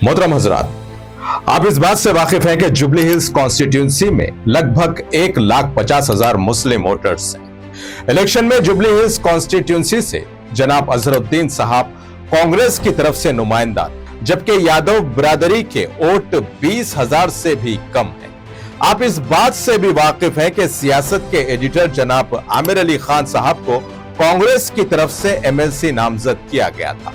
मोहतरम हजरात, आप इस बात से वाकिफ हैं कि जुबली हिल्स कॉन्स्टिट्यूंसी में लगभग 1,50,000 मुस्लिम वोटर्स हैं। इलेक्शन में जुबली हिल्स कॉन्स्टिट्यूंसी से जनाब अजहरुद्दीन साहब कांग्रेस की तरफ से नुमाइंदा, जबकि यादव बिरादरी के वोट 20,000 से भी कम है। आप इस बात से भी वाकिफ हैं कि सियासत के एडिटर जनाब आमिर अली खान साहब को कांग्रेस की तरफ से एमएलसी नामजद किया गया था।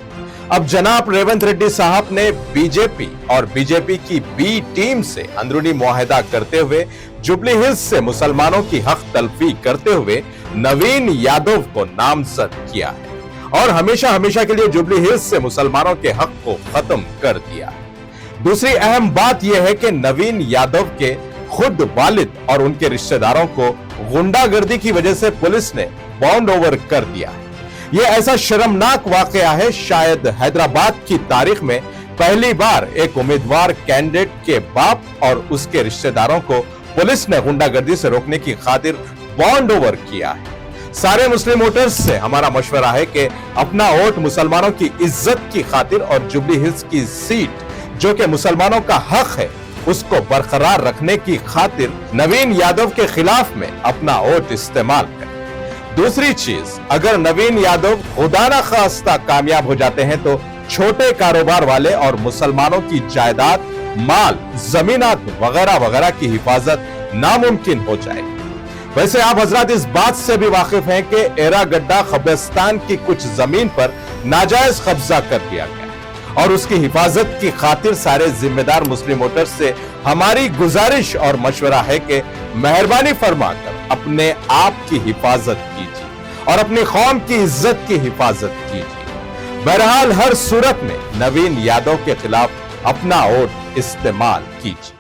अब जनाब रेवंत रेड्डी साहब ने बीजेपी और बीजेपी की बी टीम से अंदरूनी मुआहदा करते हुए जुबली हिल्स से मुसलमानों की हक तलफी करते हुए नवीन यादव को नामजद किया है और हमेशा हमेशा के लिए जुबली हिल्स से मुसलमानों के हक को खत्म कर दिया है। दूसरी अहम बात यह है कि नवीन यादव के खुद वालिद और उनके रिश्तेदारों को गुंडागर्दी की वजह से पुलिस ने बाउंड ओवर कर दिया है। यह ऐसा शर्मनाक वाकया है, शायद हैदराबाद की तारीख में पहली बार एक उम्मीदवार कैंडिडेट के बाप और उसके रिश्तेदारों को पुलिस ने गुंडागर्दी से रोकने की खातिर बाउंड ओवर किया है। सारे मुस्लिम वोटर्स से हमारा मशवरा है कि अपना वोट मुसलमानों की इज्जत की खातिर और जुबली हिल्स की सीट जो कि मुसलमानों का हक है उसको बरकरार रखने की खातिर नवीन यादव के खिलाफ में अपना वोट इस्तेमाल करें। दूसरी चीज, अगर नवीन यादव खुदा ना खास्ता कामयाब हो जाते हैं तो छोटे कारोबार वाले और मुसलमानों की जायदाद, माल, जमीनात वगैरह वगैरह की हिफाजत नामुमकिन हो जाएगी। वैसे आप हजरात इस बात से भी वाकिफ हैं कि एरागड्डा कब्रिस्तान की कुछ जमीन पर नाजायज कब्जा कर दिया गया और उसकी हिफाजत की खातिर सारे जिम्मेदार मुस्लिम वोटर्स से हमारी गुजारिश और मशवरा है कि मेहरबानी फरमाकर अपने आप की हिफाजत कीजिए और अपनी कौम की इज्जत की हिफाजत कीजिए। बहरहाल हर सूरत में नवीन यादव के खिलाफ अपना वोट इस्तेमाल कीजिए।